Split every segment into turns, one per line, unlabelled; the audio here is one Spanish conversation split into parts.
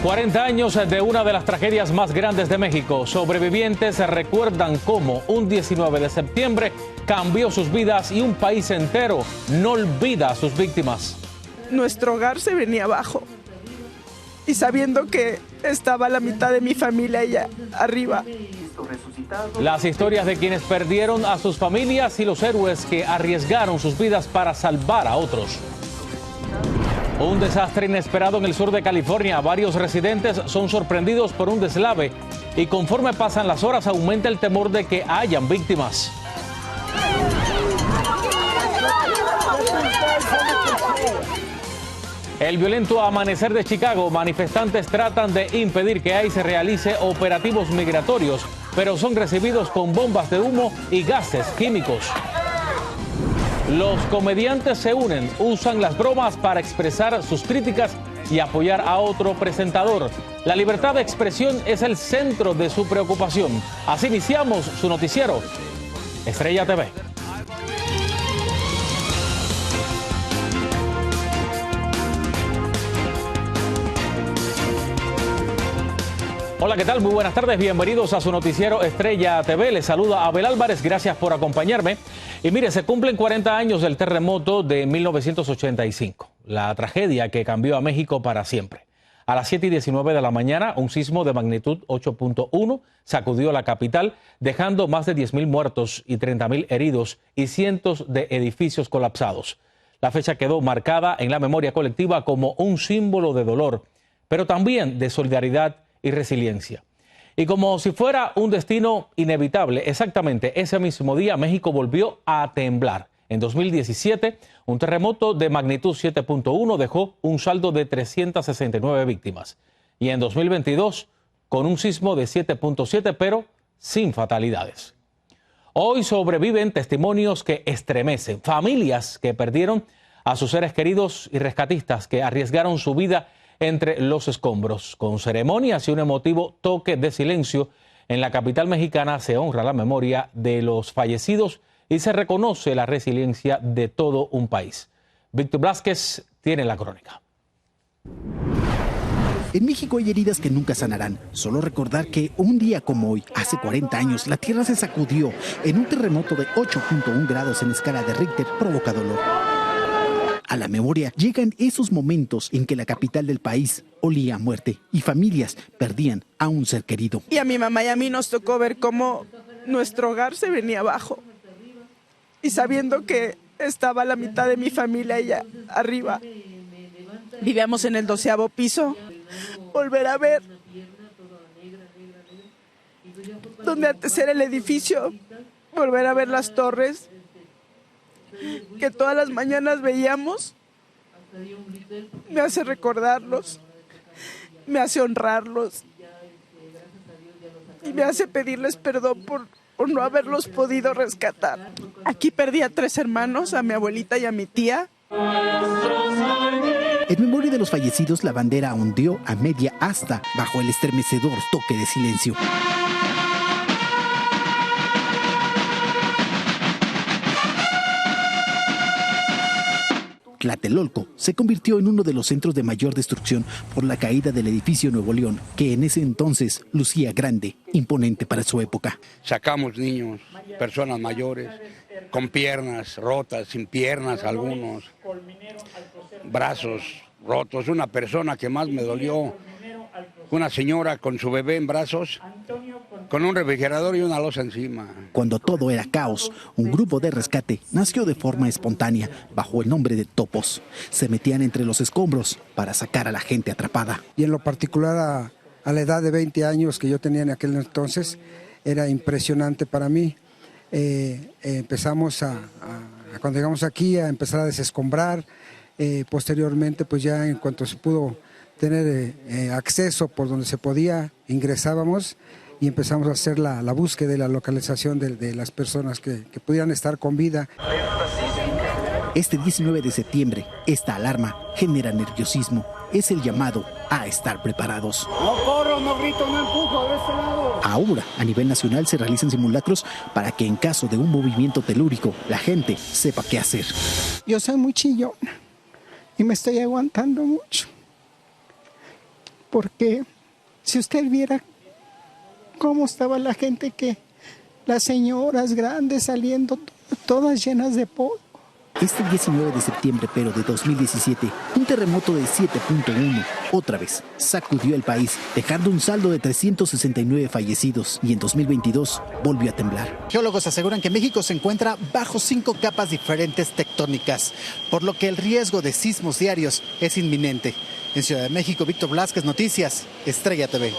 40 años de una de las tragedias más grandes de México. Sobrevivientes recuerdan cómo un 19 de septiembre cambió sus vidas y un país entero no olvida a sus víctimas.
Nuestro hogar se venía abajo y sabiendo que estaba la mitad de mi familia allá arriba.
Las historias de quienes perdieron a sus familias y los héroes que arriesgaron sus vidas para salvar a otros. Un desastre inesperado en el sur de California. Varios residentes son sorprendidos por un deslave y conforme pasan las horas aumenta el temor de que hayan víctimas. El violento amanecer de Chicago. Manifestantes tratan de impedir que ICE realice operativos migratorios, pero son recibidos con bombas de humo y gases químicos. Los comediantes se unen, usan las bromas para expresar sus críticas y apoyar a otro presentador. La libertad de expresión es el centro de su preocupación. Así iniciamos su noticiero, Estrella TV. Hola, ¿qué tal? Muy buenas tardes, bienvenidos a su noticiero Estrella TV. Les saluda Abel Álvarez, gracias por acompañarme. Y mire, se cumplen 40 años del terremoto de 1985, la tragedia que cambió a México para siempre. A las 7:19 de la mañana, un sismo de magnitud 8.1 sacudió la capital, dejando más de 10.000 muertos y 30.000 heridos y cientos de edificios colapsados. La fecha quedó marcada en la memoria colectiva como un símbolo de dolor, pero también de solidaridad y resiliencia. Y como si fuera un destino inevitable, exactamente ese mismo día México volvió a temblar. En 2017, un terremoto de magnitud 7.1 dejó un saldo de 369 víctimas. Y en 2022, con un sismo de 7.7, pero sin fatalidades. Hoy sobreviven testimonios que estremecen, familias que perdieron a sus seres queridos y rescatistas que arriesgaron su vida entre los escombros. Con ceremonias y un emotivo toque de silencio, en la capital mexicana se honra la memoria de los fallecidos y se reconoce la resiliencia de todo un país. Víctor Blázquez tiene la crónica.
En México hay heridas que nunca sanarán. Solo recordar que un día como hoy, hace 40 años, la tierra se sacudió en un terremoto de 8.1 grados en escala de Richter provoca dolor. A la memoria llegan esos momentos en que la capital del país olía a muerte y familias perdían a un ser querido.
Y a mi mamá y a mí nos tocó ver cómo nuestro hogar se venía abajo. Y sabiendo que estaba la mitad de mi familia allá arriba. Vivíamos en el 12º piso. Volver a ver donde antes era el edificio. Volver a ver las torres que todas las mañanas veíamos, me hace recordarlos, me hace honrarlos y me hace pedirles perdón por no haberlos podido rescatar. Aquí perdí a 3 hermanos, a mi abuelita y a mi tía.
En memoria de los fallecidos, la bandera ondeó a media asta bajo el estremecedor toque de silencio. Tlatelolco se convirtió en uno de los centros de mayor destrucción por la caída del edificio Nuevo León, que en ese entonces lucía grande, imponente para su época.
Sacamos niños, personas mayores, con piernas rotas, sin piernas algunos, brazos rotos. Una persona que más me dolió, una señora con su bebé en brazos, con un refrigerador y una losa encima.
Cuando todo era caos, un grupo de rescate nació de forma espontánea bajo el nombre de Topos. Se metían entre los escombros para sacar a la gente atrapada.
Y en lo particular a la edad de 20 años que yo tenía en aquel entonces, era impresionante para mí. Empezamos cuando llegamos aquí, a empezar a desescombrar. Posteriormente, pues ya en cuanto se pudo tener acceso por donde se podía, ingresábamos y empezamos a hacer la búsqueda y la localización de las personas que pudieran estar con vida.
Este 19 de septiembre, esta alarma genera nerviosismo. Es el llamado a estar preparados.
No corro, no grito, no empujo, de este lado.
Ahora, a nivel nacional se realizan simulacros para que en caso de un movimiento telúrico, la gente sepa qué hacer.
Yo soy muy chillona y me estoy aguantando mucho. porque si usted viera cómo estaba la gente, que las señoras grandes saliendo todas llenas de polvo.
Este 19 de septiembre, pero de 2017, un terremoto de 7.1 otra vez sacudió el país, dejando un saldo de 369 fallecidos, y en 2022 volvió a temblar. Geólogos aseguran que México se encuentra bajo 5 capas diferentes tectónicas, por lo que el riesgo de sismos diarios es inminente. En Ciudad de México, Víctor Velázquez, Noticias, Estrella TV.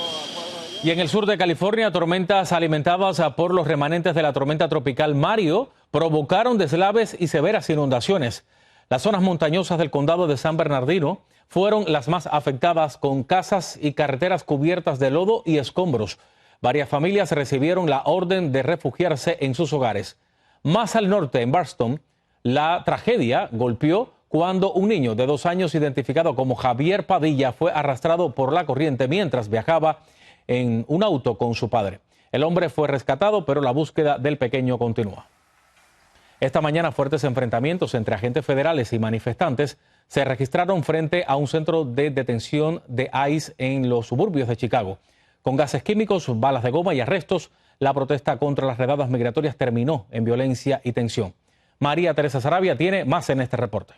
Y en el sur de California, tormentas alimentadas por los remanentes de la tormenta tropical Mario provocaron deslaves y severas inundaciones. Las zonas montañosas del condado de San Bernardino fueron las más afectadas, con casas y carreteras cubiertas de lodo y escombros. Varias familias recibieron la orden de refugiarse en sus hogares. Más al norte, en Barstow, la tragedia golpeó cuando un niño de 2 años, identificado como Javier Padilla, fue arrastrado por la corriente mientras viajaba en un auto con su padre. El hombre fue rescatado, pero la búsqueda del pequeño continúa. Esta mañana, fuertes enfrentamientos entre agentes federales y manifestantes se registraron frente a un centro de detención de ICE en los suburbios de Chicago. Con gases químicos, balas de goma y arrestos, la protesta contra las redadas migratorias terminó en violencia y tensión. María Teresa Sarabia tiene más en este reporte.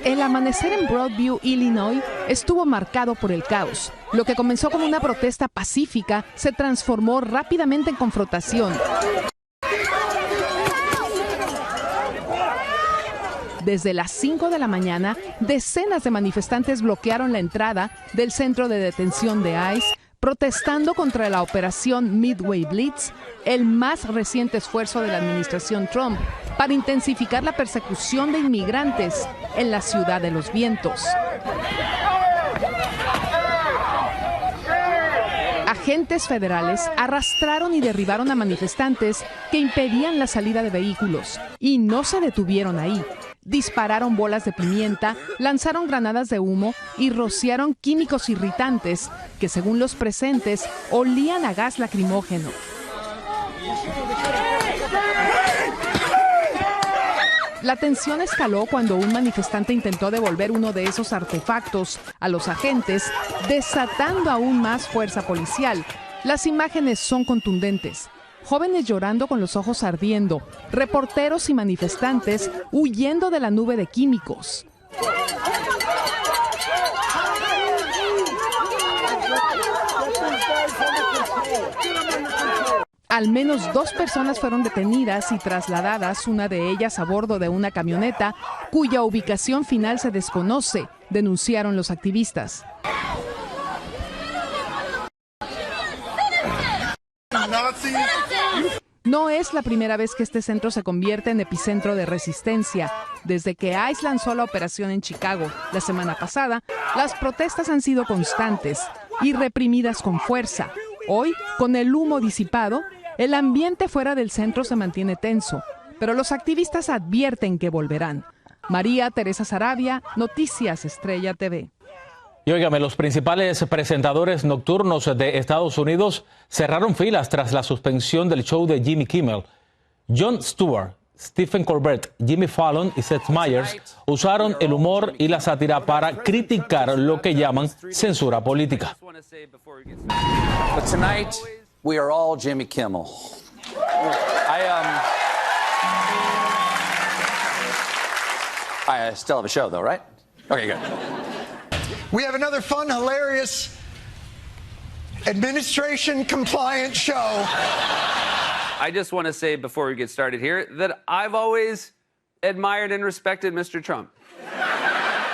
El amanecer en Broadview, Illinois, estuvo marcado por el caos. Lo que comenzó como una protesta pacífica se transformó rápidamente en confrontación. Desde las 5 de la mañana, decenas de manifestantes bloquearon la entrada del centro de detención de ICE, protestando contra la operación Midway Blitz, el más reciente esfuerzo de la administración Trump para intensificar la persecución de inmigrantes en la Ciudad de los Vientos. Agentes federales arrastraron y derribaron a manifestantes que impedían la salida de vehículos, y no se detuvieron ahí. Dispararon bolas de pimienta, lanzaron granadas de humo y rociaron químicos irritantes que, según los presentes, olían a gas lacrimógeno. La tensión escaló cuando un manifestante intentó devolver uno de esos artefactos a los agentes, desatando aún más fuerza policial. Las imágenes son contundentes. Jóvenes llorando con los ojos ardiendo, reporteros y manifestantes huyendo de la nube de químicos. Al menos 2 personas fueron detenidas y trasladadas, una de ellas a bordo de una camioneta cuya ubicación final se desconoce, denunciaron los activistas. No es la primera vez que este centro se convierte en epicentro de resistencia. Desde que ICE lanzó la operación en Chicago la semana pasada, las protestas han sido constantes y reprimidas con fuerza. Hoy, con el humo disipado, el ambiente fuera del centro se mantiene tenso, pero los activistas advierten que volverán. María Teresa Sarabia, Noticias Estrella TV.
Y óigame, los principales presentadores nocturnos de Estados Unidos cerraron filas tras la suspensión del show de Jimmy Kimmel. Jon Stewart, Stephen Colbert, Jimmy Fallon y Seth Meyers usaron el humor y la sátira para criticar lo que llaman censura política.
But tonight, we are all Jimmy Kimmel. I still have a show, though, right? Okay, good.
We have another fun, hilarious, administration-compliant show.
I just want to say before we get started here that I've always admired and respected Mr. Trump.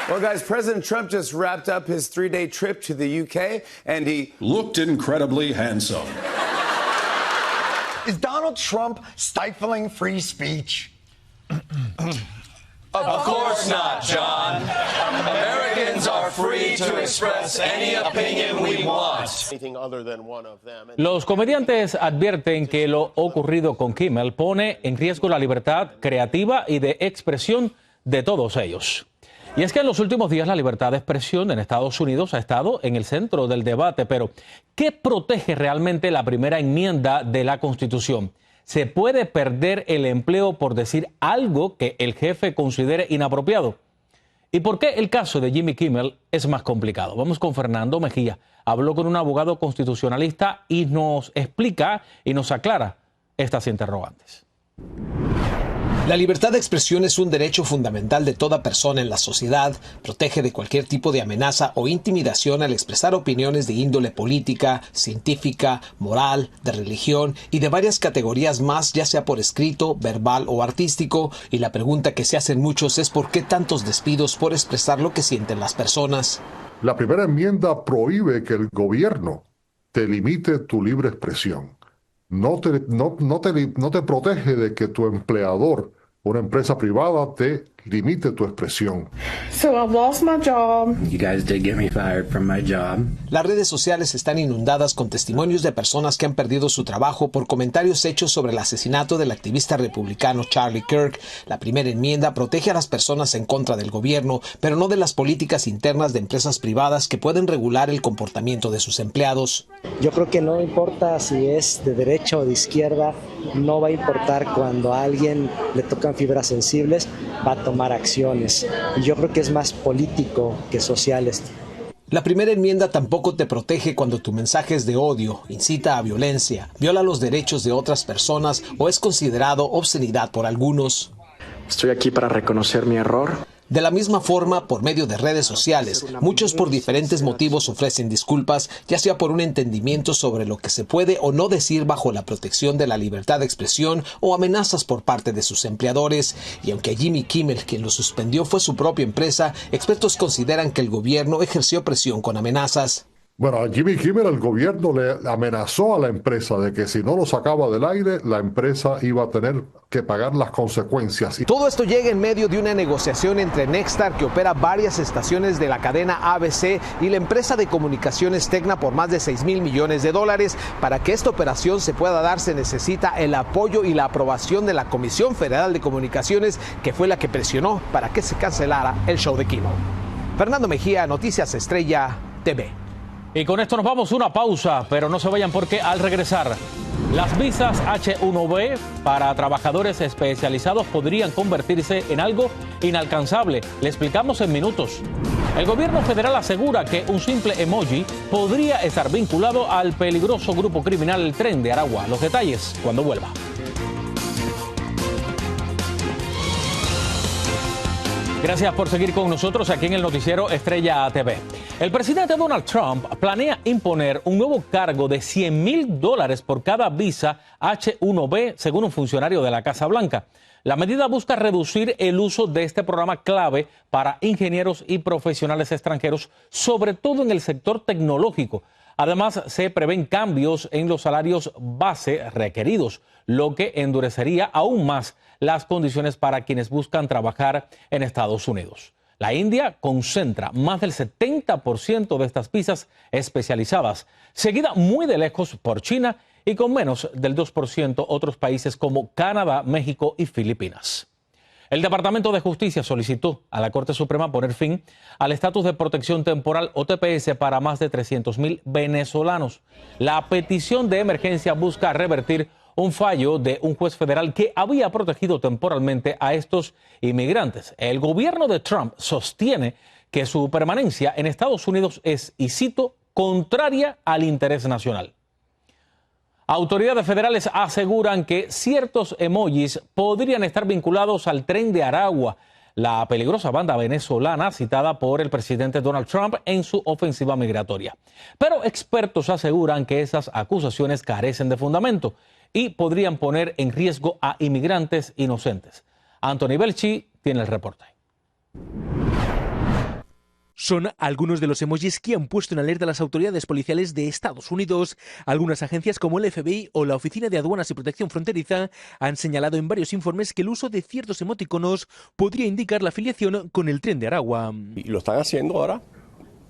Well, guys, President Trump just wrapped up his 3-day trip to the UK, and he
looked incredibly handsome.
Is Donald Trump stifling free speech?
Of course not, John. Americans are free to express any opinion we want.
Los comediantes advierten que lo ocurrido con Kimmel pone en riesgo la libertad creativa y de expresión de todos ellos. Y es que en los últimos días la libertad de expresión en Estados Unidos ha estado en el centro del debate, pero ¿qué protege realmente la primera enmienda de la Constitución? se puede perder el empleo por decir algo que el jefe considere inapropiado. ¿Y por qué el caso de Jimmy Kimmel es más complicado? Vamos con Fernando Mejía. Habló con un abogado constitucionalista y nos explica y nos aclara estas interrogantes.
La libertad de expresión es un derecho fundamental de toda persona en la sociedad. Protege de cualquier tipo de amenaza o intimidación al expresar opiniones de índole política, científica, moral, de religión y de varias categorías más, ya sea por escrito, verbal o artístico. Y la pregunta que se hacen muchos es ¿por qué tantos despidos por expresar lo que sienten las personas?
La primera enmienda prohíbe que el gobierno te limite tu libre expresión. No te protege de que tu empleador, una empresa privada, te limite tu expresión.
So I've lost my job.
You guys did get me fired from my job.
Las redes sociales están inundadas con testimonios de personas que han perdido su trabajo por comentarios hechos sobre el asesinato del activista republicano Charlie Kirk. La primera enmienda protege a las personas en contra del gobierno, pero no de las políticas internas de empresas privadas que pueden regular el comportamiento de sus empleados.
Yo creo que no importa si es de derecha o de izquierda, no va a importar cuando a alguien le tocan fibras sensibles, va a tomar acciones. Y yo creo que es más político que social esto.
La primera enmienda tampoco te protege cuando tu mensaje es de odio, incita a violencia, viola los derechos de otras personas o es considerado obscenidad por algunos.
Estoy aquí para reconocer mi error.
De la misma forma, por medio de redes sociales, muchos por diferentes motivos ofrecen disculpas, ya sea por un entendimiento sobre lo que se puede o no decir bajo la protección de la libertad de expresión o amenazas por parte de sus empleadores. Y aunque Jimmy Kimmel, quien lo suspendió, fue su propia empresa, expertos consideran que el gobierno ejerció presión con amenazas.
Bueno, a Jimmy Kimmel el gobierno le amenazó a la empresa de que si no lo sacaba del aire, la empresa iba a tener que pagar las consecuencias.
Todo esto llega en medio de una negociación entre Nexstar, que opera varias estaciones de la cadena ABC, y la empresa de comunicaciones Tegna por más de $6,000 millones. Para que esta operación se pueda dar, se necesita el apoyo y la aprobación de la Comisión Federal de Comunicaciones, que fue la que presionó para que se cancelara el show de Kimmel. Fernando Mejía, Noticias Estrella TV.
Y con esto nos vamos a una pausa, pero no se vayan porque al regresar, las visas H-1B para trabajadores especializados podrían convertirse en algo inalcanzable. Le explicamos en minutos. El gobierno federal asegura que un simple emoji podría estar vinculado al peligroso grupo criminal El Tren de Aragua. Los detalles cuando vuelva. Gracias por seguir con nosotros aquí en el noticiero Estrella TV. El presidente Donald Trump planea imponer un nuevo cargo de $100,000 por cada visa H-1B, según un funcionario de la Casa Blanca. La medida busca reducir el uso de este programa clave para ingenieros y profesionales extranjeros, sobre todo en el sector tecnológico. Además, se prevén cambios en los salarios base requeridos, lo que endurecería aún más las condiciones para quienes buscan trabajar en Estados Unidos. La India concentra más del 70% de estas visas especializadas, seguida muy de lejos por China y con menos del 2% otros países como Canadá, México y Filipinas. El Departamento de Justicia solicitó a la Corte Suprema poner fin al estatus de protección temporal o TPS para más de 300,000 venezolanos. La petición de emergencia busca revertir un fallo de un juez federal que había protegido temporalmente a estos inmigrantes. El gobierno de Trump sostiene que su permanencia en Estados Unidos es, y cito, contraria al interés nacional. Autoridades federales aseguran que ciertos emojis podrían estar vinculados al Tren de Aragua, la peligrosa banda venezolana citada por el presidente Donald Trump en su ofensiva migratoria. Pero expertos aseguran que esas acusaciones carecen de fundamento y podrían poner en riesgo a inmigrantes inocentes. Anthony Belchi tiene el reporte.
Son algunos de los emojis que han puesto en alerta a las autoridades policiales de Estados Unidos. Algunas agencias como el FBI o la Oficina de Aduanas y Protección Fronteriza han señalado en varios informes que el uso de ciertos emoticonos podría indicar la afiliación con el Tren de Aragua.
Y lo están haciendo ahora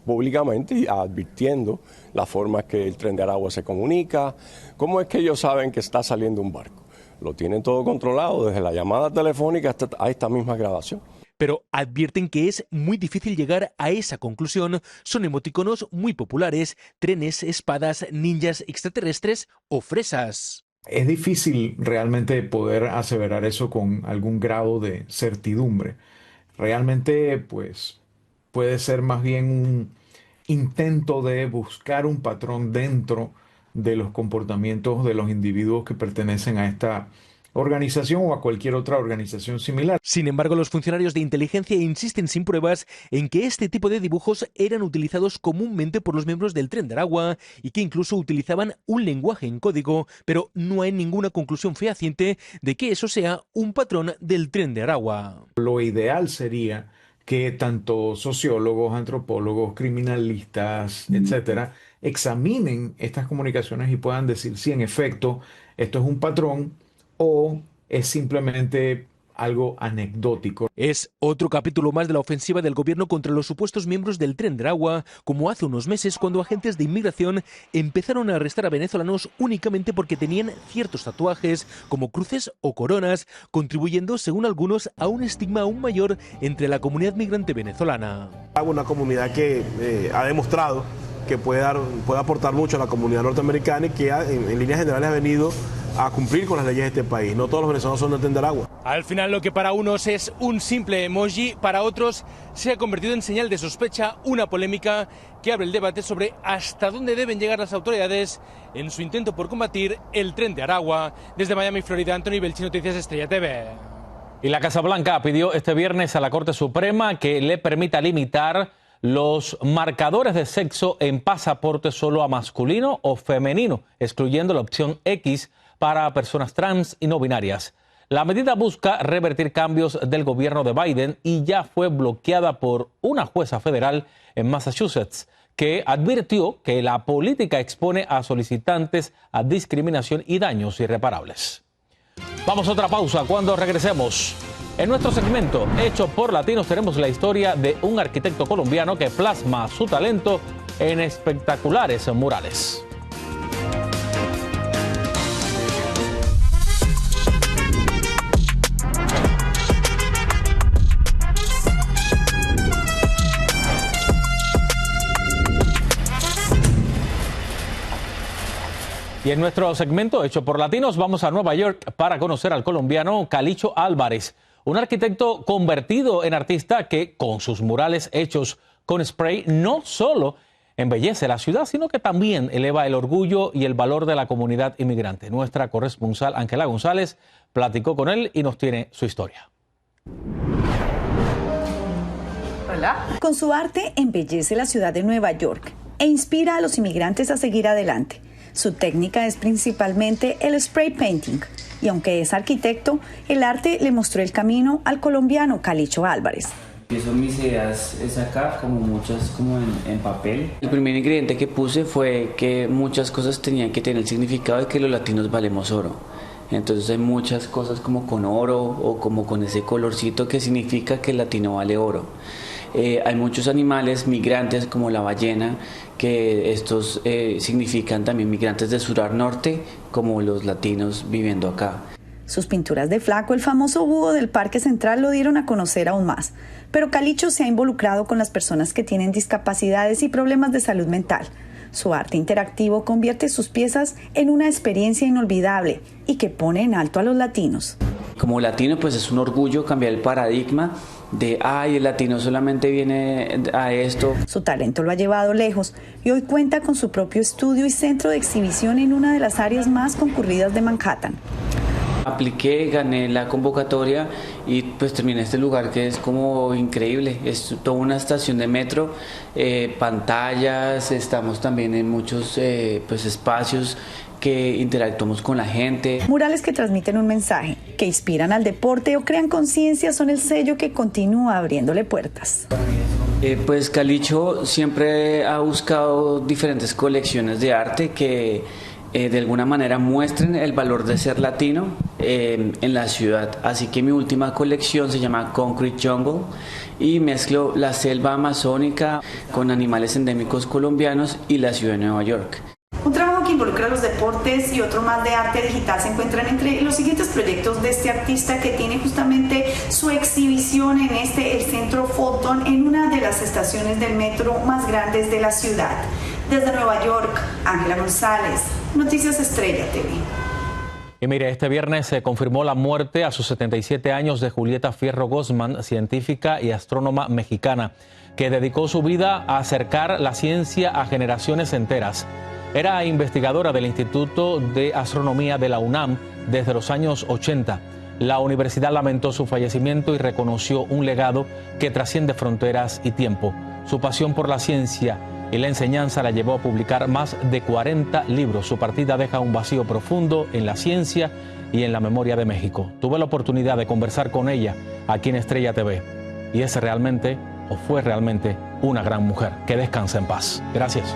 públicamente y advirtiendo la forma que el Tren de Aragua se comunica, cómo es que ellos saben que está saliendo un barco. Lo tienen todo controlado desde la llamada telefónica hasta a esta misma grabación.
Pero advierten que es muy difícil llegar a esa conclusión. Son emoticonos muy populares: trenes, espadas, ninjas extraterrestres o fresas.
Es difícil realmente poder aseverar eso con algún grado de certidumbre. Realmente, pues, puede ser más bien un intento de buscar un patrón dentro de los comportamientos de los individuos que pertenecen a esta organización o a cualquier otra organización similar.
Sin embargo, los funcionarios de inteligencia insisten sin pruebas en que este tipo de dibujos eran utilizados comúnmente por los miembros del Tren de Aragua y que incluso utilizaban un lenguaje en código, pero no hay ninguna conclusión fehaciente de que eso sea un patrón del Tren de Aragua.
Lo ideal sería que tanto sociólogos, antropólogos, criminalistas, etcétera, examinen estas comunicaciones y puedan decir si en efecto esto es un patrón o es simplemente algo anecdótico.
Es otro capítulo más de la ofensiva del gobierno contra los supuestos miembros del Tren de Aragua, como hace unos meses cuando agentes de inmigración empezaron a arrestar a venezolanos únicamente porque tenían ciertos tatuajes, como cruces o coronas, contribuyendo, según algunos, a un estigma aún mayor entre la comunidad migrante venezolana.
Una comunidad que ha demostrado que puede aportar mucho a la comunidad norteamericana y que en líneas generales ha venido a cumplir con las leyes de este país. No todos los venezolanos son del Tren de Aragua.
Al final, lo que para unos es un simple emoji, para otros se ha convertido en señal de sospecha, una polémica que abre el debate sobre hasta dónde deben llegar las autoridades en su intento por combatir el Tren de Aragua. Desde Miami, Florida, Anthony Belchi, Noticias Estrella TV.
Y la Casa Blanca pidió este viernes a la Corte Suprema que le permita limitar los marcadores de sexo en pasaporte solo a masculino o femenino, excluyendo la opción X para personas trans y no binarias. La medida busca revertir cambios del gobierno de Biden y ya fue bloqueada por una jueza federal en Massachusetts, que advirtió que la política expone a solicitantes a discriminación y daños irreparables. Vamos a otra pausa. Cuando regresemos, en nuestro segmento Hecho por Latinos, tenemos la historia de un arquitecto colombiano que plasma su talento en espectaculares murales. Y en nuestro segmento Hecho por Latinos vamos a Nueva York para conocer al colombiano Calicho Álvarez, un arquitecto convertido en artista que con sus murales hechos con spray no solo embellece la ciudad, sino que también eleva el orgullo y el valor de la comunidad inmigrante. Nuestra corresponsal Ángela González platicó con él y nos tiene su historia.
Hola. Con su arte embellece la ciudad de Nueva York e inspira a los inmigrantes a seguir adelante. Su técnica es principalmente el spray painting, y aunque es arquitecto, el arte le mostró el camino al colombiano Calicho Álvarez.
Empiezo mis ideas acá, como muchas como en papel. El primer ingrediente que puse fue que muchas cosas tenían que tener el significado de que los latinos valemos oro. Entonces hay muchas cosas como con oro o como con ese colorcito que significa que el latino vale oro. Hay muchos animales migrantes como la ballena, que estos significan también migrantes del sur al norte, como los latinos viviendo acá.
Sus pinturas de Flaco, el famoso búho del Parque Central, lo dieron a conocer aún más. Pero Calicho se ha involucrado con las personas que tienen discapacidades y problemas de salud mental. Su arte interactivo convierte sus piezas en una experiencia inolvidable y que pone en alto a los latinos.
Como latino, pues es un orgullo cambiar el paradigma de, el latino solamente viene a esto.
Su talento lo ha llevado lejos y hoy cuenta con su propio estudio y centro de exhibición en una de las áreas más concurridas de Manhattan.
Apliqué, gané la convocatoria y pues terminé este lugar que es como increíble. Es toda una estación de metro, pantallas, estamos también en muchos espacios que interactuamos con la gente.
Murales que transmiten un mensaje, que inspiran al deporte o crean conciencia son el sello que continúa abriéndole puertas.
Pues Calicho siempre ha buscado diferentes colecciones de arte que de alguna manera muestren el valor de ser latino en la ciudad. Así que mi última colección se llama Concrete Jungle y mezclo la selva amazónica con animales endémicos colombianos y la ciudad de Nueva York.
Un trabajo que involucra los deportes y otro más de arte digital se encuentran entre los siguientes proyectos de este artista que tiene justamente su exhibición en el Centro Fulton, en una de las estaciones del metro más grandes de la ciudad. Desde Nueva York, Ángela González, Noticias Estrella TV.
Y mire, este viernes se confirmó la muerte a sus 77 años de Julieta Fierro Guzmán, científica y astrónoma mexicana, que dedicó su vida a acercar la ciencia a generaciones enteras. Era investigadora del Instituto de Astronomía de la UNAM desde los años 80. La universidad lamentó su fallecimiento y reconoció un legado que trasciende fronteras y tiempo. Su pasión por la ciencia y la enseñanza la llevó a publicar más de 40 libros. Su partida deja un vacío profundo en la ciencia y en la memoria de México. Tuve la oportunidad de conversar con ella aquí en Estrella TV y fue realmente una gran mujer. Que descanse en paz. Gracias.